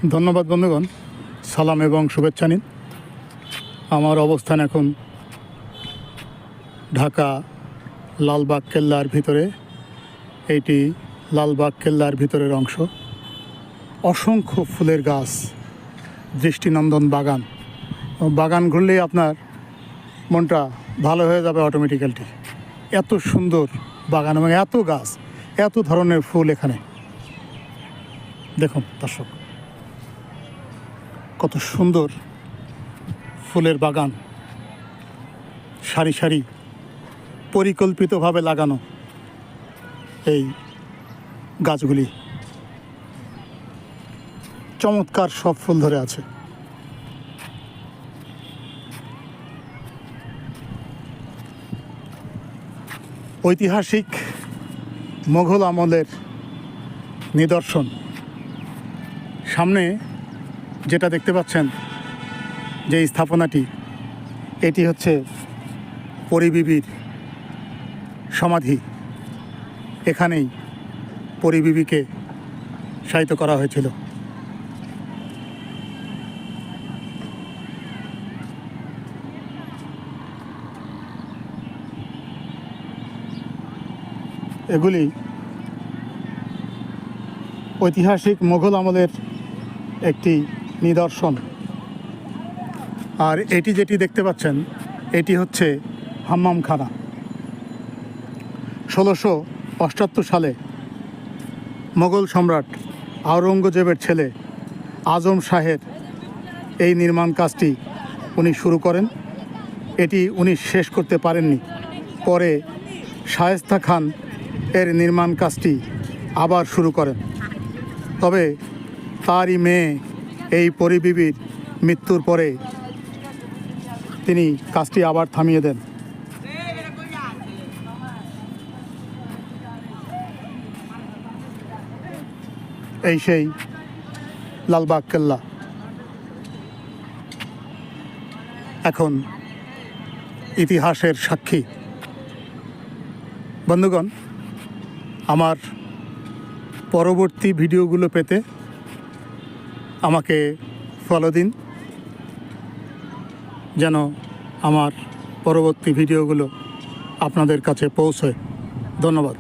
ধন্যবাদ বন্ধুগণ, সালাম এবং শুভেচ্ছা নিন। আমার অবস্থান এখন ঢাকা লালবাগ কেল্লার ভিতরে। এইটি লালবাগ কেল্লার ভিতরের অংশ। অসংখ্য ফুলের গাছ, দৃষ্টিনন্দন বাগান। বাগান ঘুরলেই আপনার মনটা ভালো হয়ে যাবে অটোমেটিক্যালি। এত সুন্দর বাগান এবং এত গাছ, এত ধরনের ফুল এখানে। দেখুন দর্শক, কত সুন্দর ফুলের বাগান, সারি সারি পরিকল্পিতভাবে লাগানো এই গাছগুলি। চমৎকার সব ফুল ধরে আছে। ঐতিহাসিক মোঘল আমলের নিদর্শন। সামনে যেটা দেখতে পাচ্ছেন, যে স্থাপনাটি, এটি হচ্ছে পরীবিবির সমাধি। এখানেই পরীবিবিকে শায়িত করা হয়েছিল। এগুলি ঐতিহাসিক মোঘল আমলের একটি নিদর্শন। আর এটি যেটি দেখতে পাচ্ছেন, এটি হচ্ছে হাম্মামখানা। 1678 সালে মোগল সম্রাট আওরঙ্গজেবের ছেলে আজম শাহের এই নির্মাণ কাজটি উনি শুরু করেন। এটি উনি শেষ করতে পারেননি। পরে শায়েস্তা খান এর নির্মাণ কাজটি আবার শুরু করেন। তবে তারই মেয়ে এই পরীবিবির মৃত্যুর পরে তিনি কাজটি আবার থামিয়ে দেন। এই সেই লালবাগ কেল্লা এখন ইতিহাসের সাক্ষী। বন্ধুগণ, আমার পরবর্তী ভিডিওগুলো পেতে আমাকে ফলো দিন, যেন আমার পরবর্তী ভিডিওগুলো আপনাদের কাছে পৌঁছয়। ধন্যবাদ।